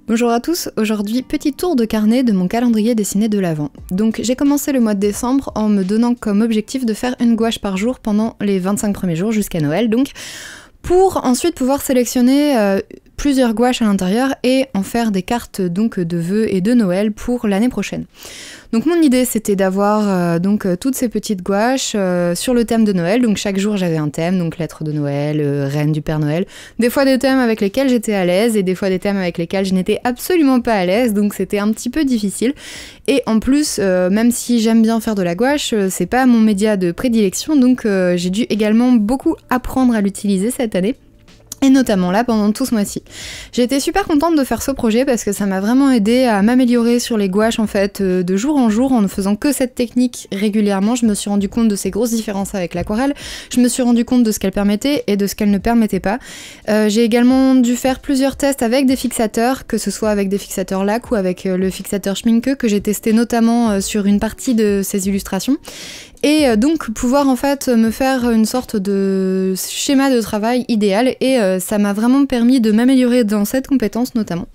Bonjour à tous, aujourd'hui petit tour de carnet de mon calendrier dessiné de l'Avent. Donc j'ai commencé le mois de décembre en me donnant comme objectif de faire une gouache par jour pendant les 25 premiers jours jusqu'à Noël, donc pour ensuite pouvoir sélectionner plusieurs gouaches à l'intérieur et en faire des cartes donc de vœux et de Noël pour l'année prochaine. Donc mon idée c'était d'avoir toutes ces petites gouaches sur le thème de Noël, donc chaque jour j'avais un thème, donc lettre de Noël, reine du Père Noël, des fois des thèmes avec lesquels j'étais à l'aise et des fois des thèmes avec lesquels je n'étais absolument pas à l'aise, donc c'était un petit peu difficile. Et en plus, même si j'aime bien faire de la gouache, c'est pas mon média de prédilection, donc j'ai dû également beaucoup apprendre à l'utiliser cette année. Et notamment là pendant tout ce mois-ci. J'ai été super contente de faire ce projet parce que ça m'a vraiment aidé à m'améliorer sur les gouaches en fait de jour en jour en ne faisant que cette technique régulièrement. Je me suis rendu compte de ces grosses différences avec l'aquarelle, je me suis rendu compte de ce qu'elle permettait et de ce qu'elle ne permettait pas. J'ai également dû faire plusieurs tests avec des fixateurs, que ce soit avec des fixateurs lac ou avec le fixateur Schmincke que j'ai testé notamment sur une partie de ces illustrations. Et donc pouvoir en fait me faire une sorte de schéma de travail idéal et ça m'a vraiment permis de m'améliorer dans cette compétence notamment.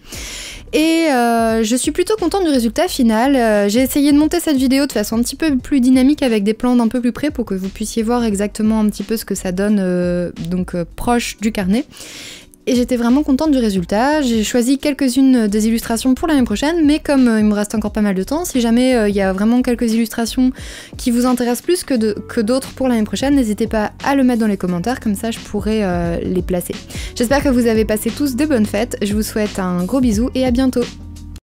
Et je suis plutôt contente du résultat final. J'ai essayé de monter cette vidéo de façon un petit peu plus dynamique avec des plans d'un peu plus près pour que vous puissiez voir exactement un petit peu ce que ça donne proche du carnet. Et j'étais vraiment contente du résultat. J'ai choisi quelques-unes des illustrations pour l'année prochaine, mais comme il me reste encore pas mal de temps, si jamais il y a vraiment quelques illustrations qui vous intéressent plus que d'autres pour l'année prochaine, n'hésitez pas à le mettre dans les commentaires, comme ça je pourrai les placer. J'espère que vous avez passé tous de bonnes fêtes, je vous souhaite un gros bisou et à bientôt.